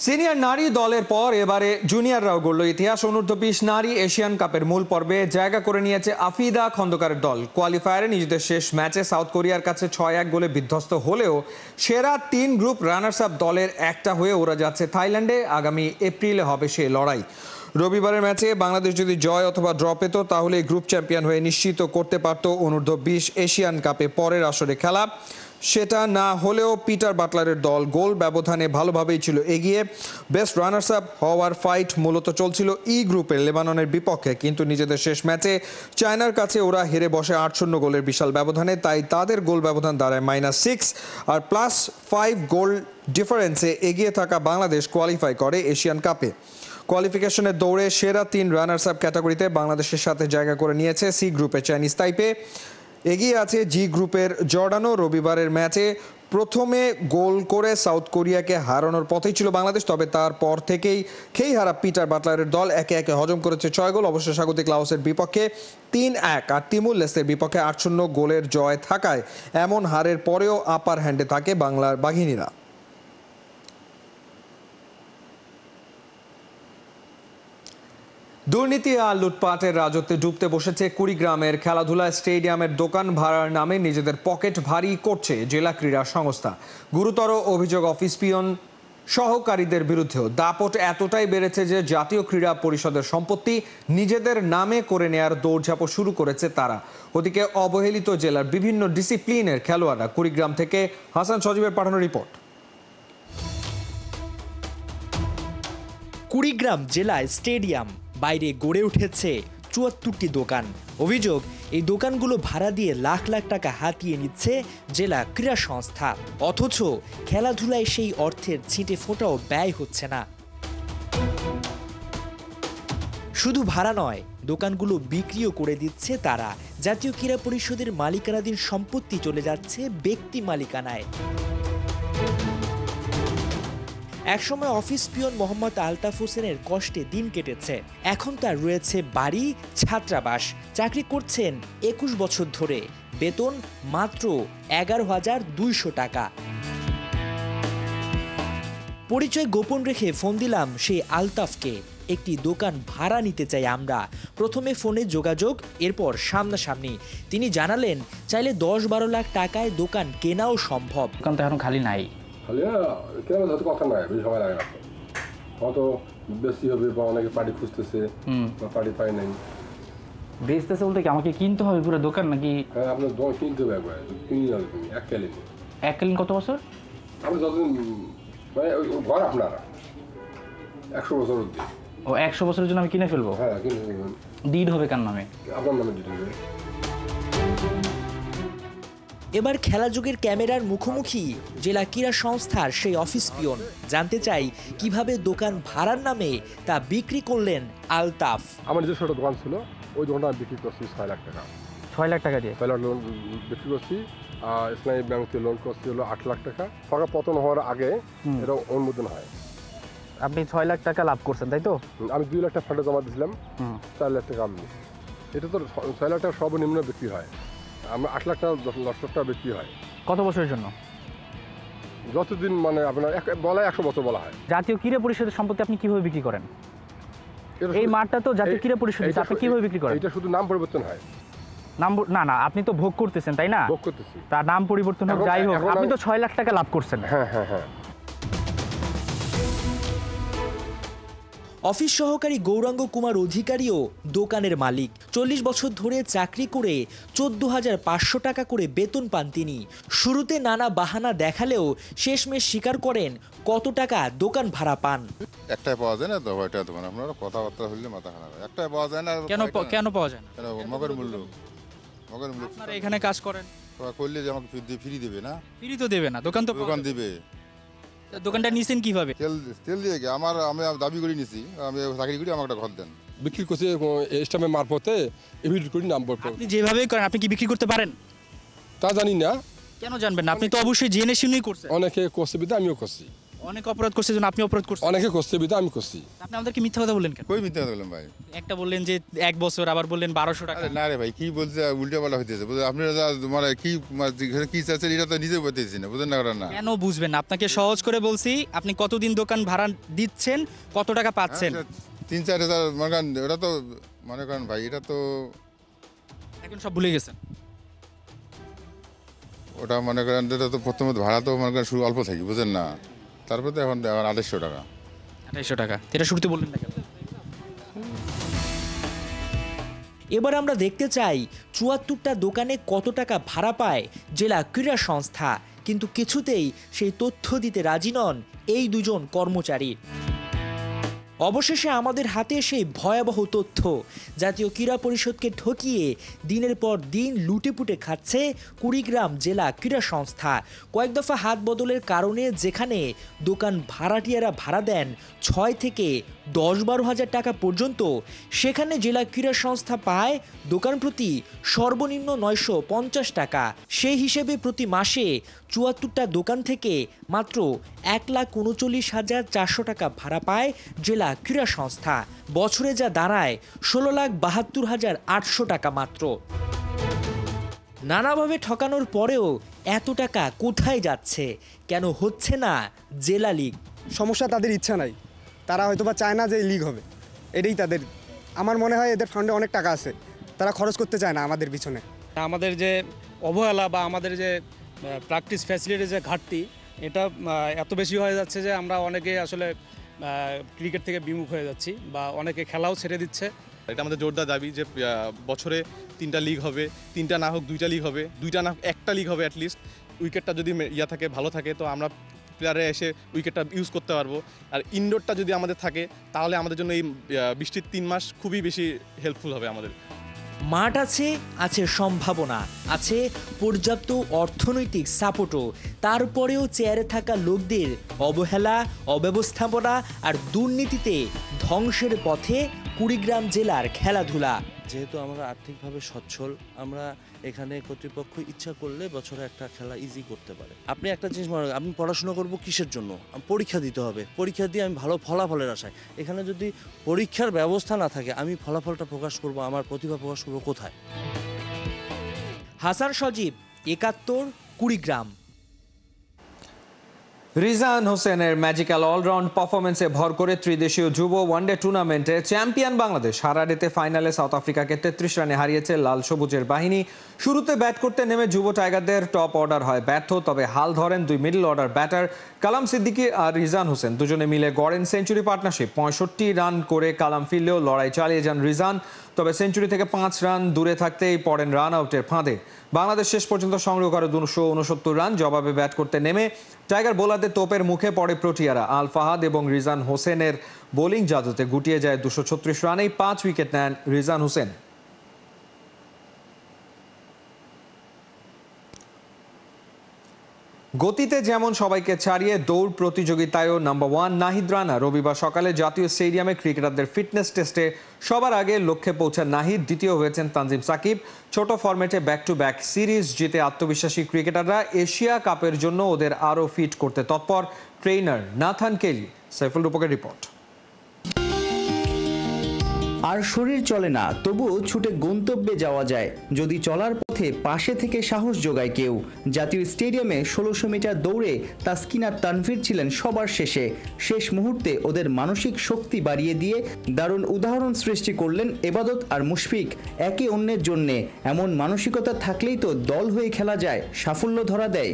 Senior নারী দলের পর এবারে জুনিয়ররাও গড়ল ইতিহাস। অনূর্ধ্ব-20 নারী এশিয়ান কাপের মূল পর্বে জায়গা করে নিয়েছে আফিদা খন্দকারের দল। কোয়ালিফায়ারে নিজেদের শেষ ম্যাচে সাউথ কোরিয়ার কাছে 6-1 গোলে বিধ্বস্ত হলেও সেরা 3 গ্রুপ রানার্স আপ দলের একটা হয়ে ওরা যাচ্ছে থাইল্যান্ডে। আগামী এপ্রিলে হবে সেই লড়াই। রবিবারের ম্যাচে বাংলাদেশ যদি জয় অথবা ড্র পেত তাহলে গ্রুপ চ্যাম্পিয়ন হয়ে নিশ্চিত করতে পারত অনূর্ধ্ব-20 এশিয়ান কাপে পরের আসরে খেলা। সেটা না হলেও পিটার বাটলারের দল গোল ব্যবধানে ভালোভাবেই ছিল এগিয়ে। বেস্ট রানার্স আপ হওয়ার ফাইট মূলত চলছিল ই গ্রুপের লেবাননের বিপক্ষে, কিন্তু নিজেদের শেষ ম্যাচে চায়নার কাছে ওরা হেরে বসে 8-0 গোলের বিশাল ব্যবধানে। তাই তাদের গোল ব্যবধান দাঁড়ায় -6 আর +5 গোল ডিফারেন্সে এগিয়ে থাকা বাংলাদেশ কোয়ালিফাই করে এশিয়ান কাপে। কোয়ালিফিকেশনের দৌড়ে সেরা 3 রানার্স আপ ক্যাটাগরিতে বাংলাদেশের সাথে জায়গা করে নিয়েছে সি গ্রুপে চাইনিজ তাইপে। এগিয়ে আছে জি গ্রুপের জর্ডানও। রবিবারের ম্যাচে প্রথমে গোল করে সাউথ কোরিয়াকে হারানোর পথেই ছিল বাংলাদেশ, তবে তারপর থেকেই খেই হারা পিটার বাটলারের দল একে একে হজম করেছে 6 গোল। অবশ্য স্বাগতিক লাওসের বিপক্ষে 3-1 আর তিমুর লেস্তের বিপক্ষে 8-0 গোলের জয় থাকায় এমন হারের পরেও আপার হ্যান্ডে থাকে বাংলার বাঘিনীরা। দুর্নীতি আর লুটপাটের রাজত্বে ডুবতে বসেছে কুড়িগ্রামের খেলাধুলা স্টেডিয়ামের দোকান ভাড়ার নামে নিজেদের পকেট ভারী করছে জেলা ক্রীড়া সংস্থা। গুরুতর অভিযোগ অফিস পিয়ন সহকারীদের বিরুদ্ধেও। দাপট এতটাই বেড়েছে যে জাতীয় ক্রীড়া পরিষদের সম্পত্তি নিজেদের নামে করে নেয়ার দৌড়ঝাঁপ শুরু করেছে তারা। ওদিকে অবহেলিত জেলার বিভিন্ন ডিসিপ্লিনের খেলোয়াড়রা। কুড়িগ্রাম থেকে হাসান সজীবের পাঠানো রিপোর্ট। কুড়িগ্রাম জেলা স্টেডিয়াম বাইরে গড়ে উঠেছে ৭৪টি দোকান। অভিযোগ, এই দোকানগুলো ভাড়া দিয়ে লাখ লাখ টাকা হাতিয়ে নিচ্ছে জেলা ক্রীড়া সংস্থা, অথচ খেলাধুলায় সেই অর্থের ছিটে ফোঁটাও ব্যয় হচ্ছে না। শুধু ভাড়া নয়, দোকানগুলো বিক্রিও করে দিচ্ছে তারা। জাতীয় ক্রীড়া পরিষদের মালিকানাধীন সম্পত্তি চলে যাচ্ছে ব্যক্তি মালিকানায়। একসময় অফিস পিয়ন মোহাম্মদ আলতাফ হোসেনের কষ্টে দিন কেটেছে। এখন তার রয়েছে বাড়ি, ছাত্রাবাস। চাকরি করছেন 21 বছর ধরে, বেতন মাত্র 11,200 টাকা। পরিচয় গোপন রেখে ফোন দিলাম সেই আলতাফকে। একটি দোকান ভাড়া নিতে চাই আমরা। প্রথমে ফোনে যোগাযোগ, এরপর সামনাসামনি। তিনি জানালেন চাইলে 10-12 লাখ টাকায় দোকান কেনাও সম্ভব। দোকান তো এখন খালি নাই। কথা নয়, বেশি সময় লাগে না, হয়তো বেশি হবে বা অনেকে পার্টি খুঁজতেছে বা পার্টি পায় নাই। বেচতেছে বলতে কি আমাকে কিনতে হবে পুরো দোকান নাকি? হ্যাঁ, আপনার দোকান কিনতে হবে একবার, কিনে যাবে তুমি এককালীন। এককালীন কত বছর? আপনি যতদিন মানে ঘর আপনার 100 বছর অবধি। ও 100 বছরের জন্য আমি কিনে ফেলবো? হ্যাঁ, কিনে ফেলবেন। ডিড হবে কার নামে? আপনার নামে ডিড হবে। এবার খেলাযোগের ক্যামেরার মুখোমুখি জেলা ক্রীড়া সংস্থার সেই অফিস পিয়ন। জানতে চাই কিভাবে দোকান ভাড়ার নামে তা বিক্রি করলেন আলতাফ। আমার নিজস্ব একটা দোকান ছিল, ওই দোকানটা আমি বিক্রি করছি 6 লাখ টাকা। 6 লাখ টাকা দিয়ে? 6 লাখ লোন বিক্রি করছি। আর ইসলামী ব্যাংক থেকে লোন করছি হলো 8 লাখ টাকা। সরকার পতন হওয়ার আগে এটা অনুমোদন হয়। আপনি 6 লাখ টাকা লাভ করছেন, তাই তো? আমি 2 লাখ টাকা ফান্ডে জমা দিয়েছিলাম, 4 লাখ টাকা আমি। এটা তো 6 লাখ টাকা সর্বনিম্ন বিক্রি হয়। আমরা 8 লাখ টাকা 10 লাখ টাকা বিক্রি হয়। কত বছরের জন্য? যতদিন মানে আপনার বলা 100 বছর বলা হয়। জাতীয় ক্রীড়া পরিষদের সম্পত্তি আপনি কিভাবে বিক্রি করেন? এই মাঠটা তো জাতীয় ক্রীড়া পরিষদ, আপনি কিভাবে বিক্রি করেন? এটা শুধু নাম পরিবর্তন হয়। নাম না না, আপনি তো ভোগ করতেছেন, তাই না? ভোগ করতেছি। তার নাম পরিবর্তন হোক, যাই হোক, আপনি তো 6 লাখ টাকা লাভ করছেন। হ্যাঁ হ্যাঁ হ্যাঁ। অফিস সহকারী গৌরাঙ্গ কুমার অধিকারীও দোকানের মালিক। 40 বছর ধরে চাকরি করে 14,500 টাকা করে বেতন পান তিনি। শুরুতে নানা বাহানা দেখালেও শেষমেশ স্বীকার করেন কত টাকা দোকান ভাড়া পান। একটাই পাওয়া যায় না তো, ওইটা দোকান আপনারা কথাবার্তা হইলে মাথা খারাপ। একটাই পাওয়া যায় না। কেন পাওয়া যায় না? মগের মূল্য আপনারা এখানে কাজ করেন, করলে যে আমাকে ফ্রি দেবে না? ফ্রি তো দেবে না, দোকান তো দোকান দিবে। দোকানটা নিছেন কিভাবে? তেল দিয়ে গে আমি দাবি করে নিছি, আমি চাকরি করি, আমাকে একটা ঘর দেন। বিক্রি করছি স্টামের মারফতে এভিডেন্ট করি নাম বলতে। আপনি যেভাবেই করেন, আপনি কি বিক্রি করতে পারেন? তা জানি না। কেন জানবেন না? আপনি তো অবশ্যই জেনে শুনেই করছেন। অনেকে করছে বিধা আমিও করছি। অনেক অপরাধ করছে জন্য আপনি অপরাধ করছেন, অনেকে করছে বিধা আমি করছি। আপনি আমাদেরকে মিথ্যা কথা বললেন কেন? কই মিথ্যা কথা বললাম ভাই? একটা বললেন যে 1 বছর, আবার বললেন 1200 টাকা। আরে না রে ভাই, কি বলছে উল্টা পাল্টা হইতেছে বুঝলেন। আপনারা যা মানে কি কি চাচ্ছেন এটা তো নিজে বলতেছি না, বুঝলেন না ওরা না। কেন বুঝবেন না? আপনাকে সহজ করে বলছি, আপনি কতদিন দোকান ভাড়া দিচ্ছেন, কত টাকা পাচ্ছেন? 3-4 হাজার মনে করেন, ওটা তো মনে করেন ভাই এটা তো এখন সব ভুলে গেছেন। ওটা মনে করেন এটা তো প্রথমত ভাড়া তো মনে করেন শুরু অল্প থাকি, বুঝলেন না। তারপর তো এখন 2800 টাকা। 2800 টাকা, এটা শুরুতে বললেন না কেন? এবার আমরা দেখতে চাই ৭৪টা দোকানে কত টাকা ভাড়া পায় জেলা ক্রীড়া সংস্থা, কিন্তু কিছুতেই সেই তথ্য দিতে রাজি নন এই দুজন কর্মচারী। অবশেষে আমাদের হাতে সেই ভয়াবহ তথ্য, জাতীয় ক্রীড়া পরিষদকে ঠকিয়ে দিনের পর দিন লুটেপুটে খাচ্ছে কুড়িগ্রাম জেলা ক্রীড়া সংস্থা। কয়েক দফা হাত বদলের কারণে যেখানে দোকান ভাড়াটিয়ারা ভাড়া দেন 6 থেকে 10-12 হাজার টাকা পর্যন্ত, সেখানে জেলা ক্রীড়া সংস্থা পায় দোকান প্রতি সর্বনিম্ন 950 টাকা। সেই হিসেবে প্রতি মাসে ৭৪টা দোকান থেকে মাত্র 1,39,400 টাকা ভাড়া পায় জেলা ক্রীড়া সংস্থা। বছরে যা দাঁড়ায় 16,72,800 টাকা মাত্র। নানাভাবে ঠকানোর পরেও এত টাকা কোথায় যাচ্ছে? কেন হচ্ছে না জেলা লিগ? সমস্যা তাদের ইচ্ছা নাই, তারা হয়তো বা চায় না যে লিগ হবে, এটাই তাদের। আমার মনে হয় এদের ফান্ডে অনেক টাকা আছে, তারা খরচ করতে চায় না আমাদের পিছনে। আমাদের যে অবহেলা বা আমাদের যে প্র্যাকটিস ফ্যাসিলিটির যে ঘাটতি, এটা এত বেশি হয়ে যাচ্ছে যে আমরা অনেকে আসলে ক্রিকেট থেকে বিমুখ হয়ে যাচ্ছি বা অনেকে খেলাও ছেড়ে দিচ্ছে। এটা আমাদের জোরদার দাবি যে বছরে 3টা লিগ হবে, 3টা না হোক 2টা লিগ হবে, 2টা না হোক 1টা লিগ হবে অ্যাটলিস্ট। উইকেটটা যদি থাকে ভালো থাকে তো আমরা প্লেয়ারে এসে উইকেটটা ইউজ করতে পারবো। আর ইনডোরটা যদি আমাদের থাকে তাহলে আমাদের জন্য এই বৃষ্টির 3 মাস খুবই বেশি হেল্পফুল হবে আমাদের। মাঠ আছে, আছে সম্ভাবনা, আছে পর্যাপ্ত অর্থনৈতিক সাপোর্টও, তারপরেও চেয়ারে থাকা লোকদের অবহেলা, অব্যবস্থাপনা আর দুর্নীতিতে ধ্বংসের পথে কুড়িগ্রাম জেলার খেলাধুলা। যেহেতু আমরা আর্থিকভাবে সচ্ছল, আমরা এখানে কর্তৃপক্ষ ইচ্ছা করলে বছরে একটা খেলা ইজি করতে পারে। আপনি একটা জিনিস মনে করেন, আমি পড়াশোনা করব কিসের জন্য? পরীক্ষা দিতে হবে, পরীক্ষা দিয়ে আমি ভালো ফলাফলের আশায়। এখানে যদি পরীক্ষার ব্যবস্থা না থাকে, আমি ফলাফলটা প্রকাশ করব, আমার প্রতিভা প্রকাশ করব কোথায়? হাসান সজীব, ৭১, কুড়িগ্রাম। রিজান হোসেনের ম্যাজিক্যাল অলরাউন্ড পারফরমেন্সে ভর করে ত্রিদেশীয় যুব ওয়ানডে টুর্নামেন্টে চ্যাম্পিয়ন বাংলাদেশ হারারেতে ফাইনালে সাউথ আফ্রিকাকে 33 রানে হারিয়েছে লাল সবুজের বাহিনী। শুরুতে ব্যাট করতে নেমে যুব টাইগারদের টপ অর্ডার হয় ব্যর্থ, তবে হাল ধরেন 2 মিডল অর্ডার ব্যাটার কালাম সিদ্দিকী আর রিজান হোসেন। দুজনে মিলে গড়েন সেঞ্চুরি পার্টনারশিপ। 65 রান করে কালাম ফিরলেও লড়াই চালিয়ে যান রিজান, তবে সেঞ্চুরি থেকে 5 রান দূরে থাকতেই পড়েন রান আউটের ফাঁদে। বাংলাদেশ শেষ পর্যন্ত সংগ্রহ করে 269 রান। জবাবে ব্যাট করতে নেমে টাইগার বোলারদের তোপের মুখে পড়ে প্রোটিয়ারা। আল ফাহাদ এবং রিজান হোসেনের বোলিং জাদুতে গুটিয়ে যায় 236 রানেই 5 উইকেট নেন রিজান হোসেন। গতিতে যেমন সবাইকে ছাড়িয়ে দৌড় প্রতিযোগিতায়ও নাম্বার 1 নাহিদ রানা। রবিবার সকালে জাতীয় স্টেডিয়ামে ক্রিকেটারদের ফিটনেস টেস্টে সবার আগে লক্ষ্যে পৌঁছান নাহিদ। দ্বিতীয় হয়েছেন তানজিম সাকিব। ছোট ফরম্যাটে ব্যাক টু ব্যাক সিরিজ জিতে আত্মবিশ্বাসী ক্রিকেটাররা এশিয়া কাপের জন্য ওদের আরও ফিট করতে তৎপর ট্রেনার নাথান কেলি। সাইফুল রূপকের রিপোর্ট। আর শরীর চলে না, তবুও ছুটে গন্তব্যে যাওয়া যায় যদি চলার পথে পাশে থেকে সাহস যোগায় কেউ। জাতীয় স্টেডিয়ামে 1600 মিটার দৌড়ে তাসকিনা তানভীর ছিলেন সবার শেষে। শেষ মুহূর্তে ওদের মানসিক শক্তি বাড়িয়ে দিয়ে দারুণ উদাহরণ সৃষ্টি করলেন এবাদত আর মুশফিক। একে অন্যের জন্যে এমন মানসিকতা থাকলেই তো দল হয়ে খেলা যায়, সাফল্য ধরা দেয়।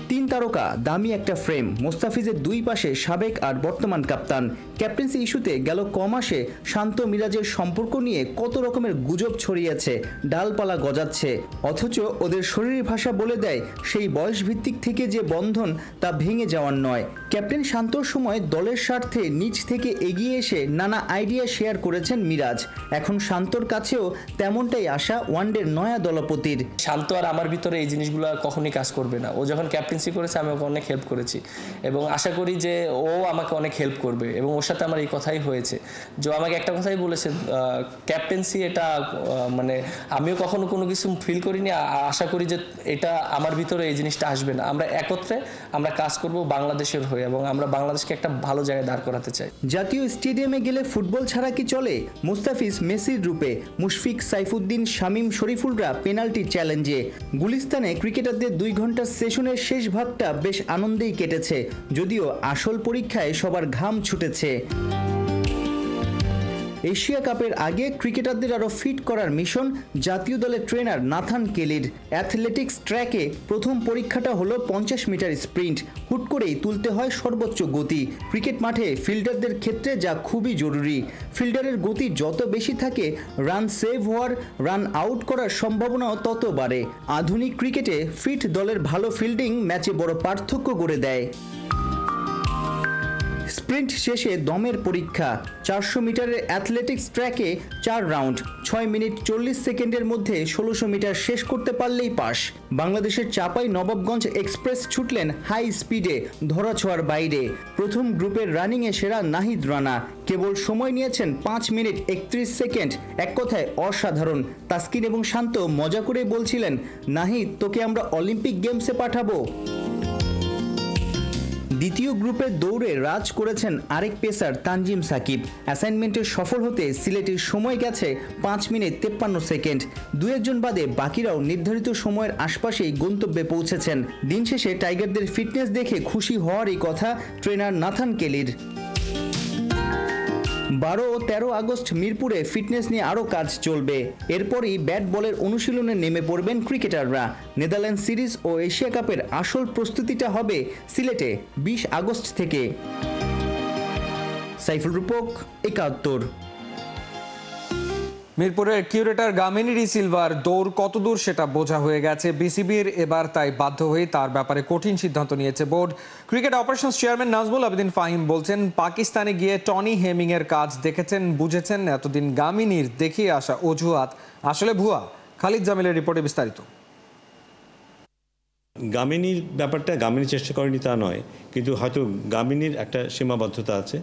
3 তারকা, দামি একটা ফ্রেম। মোস্তাফিজের 2 পাশে সাবেক আর বর্তমান কাপ্তান। ক্যাপ্টেন্সি ইস্যুতে গেল কমাসে শান্ত মিরাজের সম্পর্ক নিয়ে কত রকমের গুজব ছড়িয়েছে, ডালপালা গজাচ্ছে, অথচ ওদের শরীরী ভাষা বলে দেয় সেই বয়স ভিত্তিক থেকে যে বন্ধন তা ভেঙে যাওয়ার নয়। ক্যাপ্টেন শান্তর সময় দলের স্বার্থে নিজ থেকে এগিয়ে এসে নানা আইডিয়া শেয়ার করেছেন মিরাজ। এখন শান্তর কাছেও তেমনটাই আশা ওয়ানডের নয়া দলপতির। শান্ত আর আমার ভিতরে এই জিনিসগুলো কখনই কাজ করবে না। ও যখন ক্যাপ্টেন্সি করেছে, আমি ওকে অনেক হেল্প করেছি এবং আশা করি যে ও আমাকে অনেক হেল্প করবে এবং ওর সাথে আমার এই কথাই হয়েছে যে আমাকে একটা কথাই বলেছে, ক্যাপ্টেন্সি এটা মানে আমিও কখনো কোনো কিছু ফিল করিনি, আশা করি যে এটা আমার ভিতরে এই জিনিসটা আসবে না। আমরা একত্রে আমরা কাজ করব বাংলাদেশের হয়ে এবং আমরা বাংলাদেশকে একটা ভালো জায়গায় দাঁড় করাতে চাই। জাতীয় স্টেডিয়ামে গেলে ফুটবল ছাড়া কি চলে? মুস্তাফিজ মেসির রূপে, মুশফিক, সাইফুদ্দিন, শামীম, শরীফুলরা পেনাল্টি চ্যালেঞ্জে। গুলিস্তানে ক্রিকেটারদের 2 ঘন্টার সেশনের শেষ ভাগটা বেশ আনন্দেই কেটেছে, যদিও আসল পরীক্ষায় সবার ঘাম ছুটেছে। এশিয়া কাপের আগে ক্রিকেটারদের আরও ফিট করার মিশন জাতীয় দলের ট্রেনার নাথান কেলির। অ্যাথলেটিক্স ট্র্যাকে প্রথম পরীক্ষাটা হলো 50 মিটার স্প্রিন্ট। হুট করেই তুলতে হয় সর্বোচ্চ গতি। ক্রিকেট মাঠে ফিল্ডারদের ক্ষেত্রে যা খুবই জরুরি। ফিল্ডারের গতি যত বেশি থাকে, রান সেভ হওয়ার, রান আউট করার সম্ভাবনাও তত বাড়ে। আধুনিক ক্রিকেটে ফিট দলের ভালো ফিল্ডিং ম্যাচে বড় পার্থক্য গড়ে দেয়। স্প্রিন্ট শেষে দমের পরীক্ষা। 400 মিটারের অ্যাথলেটিক্স ট্র্যাকে 4 রাউন্ড, 6 মিনিট 40 সেকেন্ডের মধ্যে 1600 মিটার শেষ করতে পারলেই পাস। বাংলাদেশের চাপাই নবাবগঞ্জ এক্সপ্রেস ছুটলেন হাই স্পিডে, ধরাছোঁয়ার বাইরে। প্রথম গ্রুপের রানিংয়ে সেরা নাহিদ রানা, কেবল সময় নিয়েছেন 5 মিনিট 31 সেকেন্ড। এক কথায় অসাধারণ। তাসকিন এবং শান্ত মজা করে বলছিলেন, নাহিদ, তোকে আমরা অলিম্পিক গেমসে পাঠাবো। দ্বিতীয় গ্রুপের দৌড়ে রাজ করেছেন আরেক পেসার তানজিম সাকিব। অ্যাসাইনমেন্টে সফল হতে সিলেটের সময় গেছে 5 মিনিট 53 সেকেন্ড। 2-1 বাদে বাকিরাও নির্ধারিত সময়ের আশপাশেই গন্তব্যে পৌঁছেছেন। দিন শেষে টাইগারদের ফিটনেস দেখে খুশি হওয়ারই কথা ট্রেনার নাথান কেলির। 12 ও 13 আগস্ট মিরপুরে ফিটনেস নিয়ে আরও কাজ চলবে। এরপরই ব্যাট বলের অনুশীলনে নেমে পড়বেন ক্রিকেটাররা। নেদারল্যান্ড সিরিজ ও এশিয়া কাপের আসল প্রস্তুতিটা হবে সিলেটে 20 আগস্ট থেকে। সাইফুল রূপক, 71। মিরপুরের কিউরেটর গামিনী ডি সিলভার দৌড় কতদূর সেটা বোঝা হয়ে গেছে বিসিবির এবার, তাই বাধ্য হয়ে তার ব্যাপারে কঠিন সিদ্ধান্ত নিয়েছে board. Cricket operations chairman Nazmul Abedin Fahim বলছেন, পাকিস্তানে গিয়ে টনি হেমিং এর কাজ দেখেছেন, বুঝেছেন এতদিন গামিনীর দেখিয়ে আসা অজুহাত আসলে ভুয়া। খালিদ জামিলের রিপোর্টে বিস্তারিত। গামিনীর ব্যাপারটা গামিনী চেষ্টা করেনি তা নয়, কিন্তু হয়তো গামিনীর একটা সীমাবদ্ধতা আছে,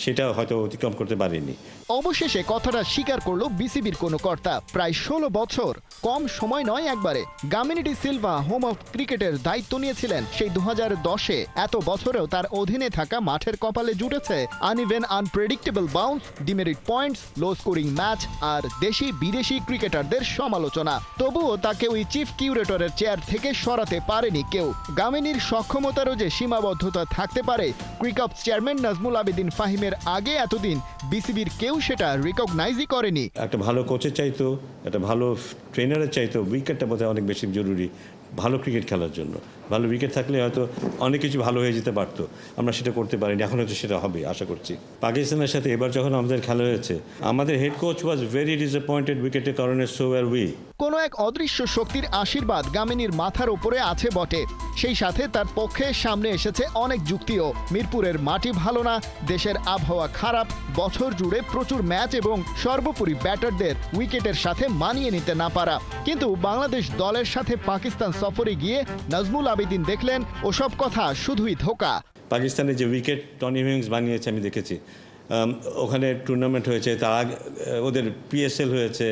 সেটা হয়তো অতিক্রম করতে পারেনি। অবশেষে কথাটা স্বীকার করলো বিসিবির কোনো কর্তা। প্রায় 16 বছর, কম সময় নয় একবারে। Gamini D Silva home of ক্রিকেটের দায়িত্ব নিয়েছিলেন সেই 2010-এ। এত বছরেও তার অধীনে থাকা মাঠের কপালে জুটেছে uneven, unpredictable bounce, demerit points, low scoring match আর দেশি বিদেশি ক্রিকেটারদের সমালোচনা। তবুও তাকে ওই চিফ কিউরেটরের চেয়ার থেকে সরাতে পারেনি কেউ। গামিনীর সক্ষমতারও যে সীমাবদ্ধতা থাকতে পারে, ক্রিকঅপস চেয়ারম্যান নাজমুল আবেদিন ফাহিমের আগে এতদিন বিসিবির কেউ সেটা রিকগনাইজই করেনি। একটা ভালো কোচের চাইতো, একটা ভালো ট্রেনারের চাইতো উইকেটটা বোধহয় অনেক বেশি জরুরি ভালো ক্রিকেট খেলার জন্য। ভালো উইকেট থাকলে হয়তো অনেক কিছু ভালো হয়ে যেতে পারতো, আমরা সেটা করতে পারিনি। এখন হয়তো সেটা হবে আশা করছি। পাকিস্তানের সাথে এবার যখন আমাদের খেলা হয়েছে, আমাদের head coach was very disappointed উইকেটের কারণে, সো আর উই। কোনো এক অদৃশ্য শক্তির আশীর্বাদ গামিনীর মাথার উপরে আছে বটে, সেই সাথে তার পক্ষে সামনে এসেছে অনেক যুক্তিও। মিরপুরের মাটি ভালো না, দেশের আবহাওয়া খারাপ, বছর জুড়ে প্রচুর ম্যাচ এবং সর্বোপরি ব্যাটারদের উইকেটের সাথে মানিয়ে নিতে না পারা। কিন্তু বাংলাদেশ দলের সাথে পাকিস্তান সফরে গিয়ে নাজমুল আবেদিন দেখলেন ওসব কথা শুধুই ধোঁকা। পাকিস্তানের যে উইকেট টনি হেমিংস বানিয়েছে আমি দেখেছি, ওখানে টুর্নামেন্ট হয়েছে, তার আগে ওদের পিএসএল হয়েছে,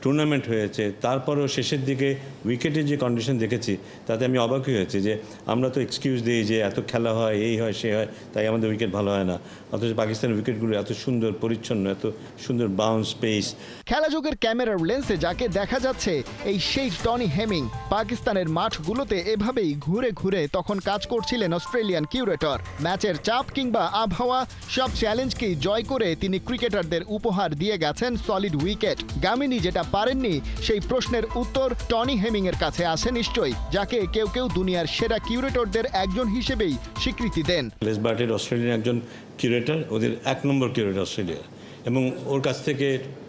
টুর্নামেন্ট হয়েছে, তারপরও শেষের দিকে উইকেটের যে কন্ডিশন দেখেছি তাতে আমি অবাকই হয়েছি যে আমরা তো এক্সকিউজ দিই যে এত খেলা হয়, এই হয়, সে হয়, তাই আমাদের উইকেট ভালো হয় না। অথচ পাকিস্তানের উইকেটগুলো এত সুন্দর পরিচ্ছন্ন, এত সুন্দর বাউন্স পেস। খেলাযোগের ক্যামেরার লেন্সে যাকে দেখা যাচ্ছে এই সেই টনি হেমিং। পাকিস্তানের মাঠগুলোতে এভাবেই ঘুরে ঘুরে তখন কাজ করছিলেন অস্ট্রেলিয়ান কিউরেটর। ম্যাচের চাপ কিংবা আবহাওয়া সব চ্যালেঞ্জকেই জয় করে তিনি ক্রিকেটারদের উপহার দিয়ে গেছেন সলিড উইকেট। গামিনী যেটা পারেননি, সেই প্রশ্নের উত্তর টনি হেমিং এর কাছে আছে নিশ্চয়ই, যাকে কেউ কেউ দুনিয়ার সেরা কিউরেটরদের একজন হিসেবেই স্বীকৃতি দেন। লেস বার্টের অস্ট্রেলিয়ান একজন কিউরেটর, ওদের 1 নম্বর কিউরেটর অস্ট্রেলিয়া, এবং ওর কাছ থেকে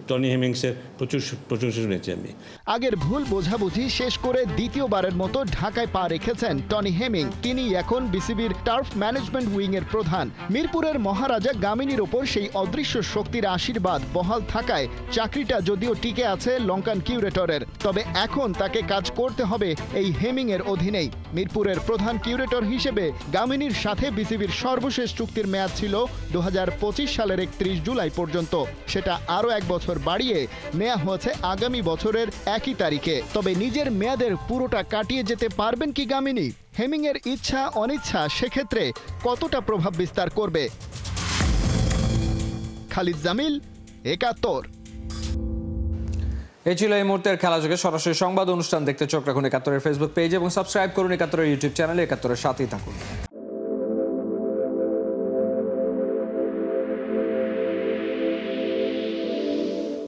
টনি হেমিংসের প্রচুর প্রশংসা শুনেছি আমি। আগের ভুল বোঝাবুঝি শেষ করে দ্বিতীয়বারের মতো ঢাকায় পা রেখেছেন টনি হেমিং। তিনি এখন বিসিবির টার্ফ ম্যানেজমেন্ট উইং এর প্রধান। মিরপুরের মহারাজা গামিনীর ওপর সেই অদৃশ্য শক্তির আশীর্বাদ বহাল থাকায় চাকরিটা যদিও টিকে আছে লঙ্কান কিউরেটরের, তবে এখন তাকে কাজ করতে হবে এই হেমিং এর অধীনেই। মিরপুরের প্রধান কিউরেটর হিসেবে গামিনীর সাথে বিসিবির সর্বশেষ চুক্তির মেয়াদ ছিল 2025 সালের 31 জুলাই পর্যন্ত। সেটা আরও 1 বছর বাড়িয়ে নেওয়া হয়েছে আগামী বছরের 1 তারিখে। তবে নিজের মেয়াদের পুরোটা কাটিয়ে যেতে পারবেন কি গামিনী? হেমিং এর ইচ্ছা অনিচ্ছা সেক্ষেত্রে কতটা প্রভাব বিস্তার করবে? খালিদ জামিল, 71। এই ছিল এই মুহূর্তের খেলাযোগে। সরাসরি সংবাদ অনুষ্ঠান দেখতে চোখ রাখুন 71-এর ফেসবুক পেজ এবং সাবস্ক্রাইব করুন 71-এর ইউটিউব চ্যানেলে। 71-এর সাথেই থাকুন।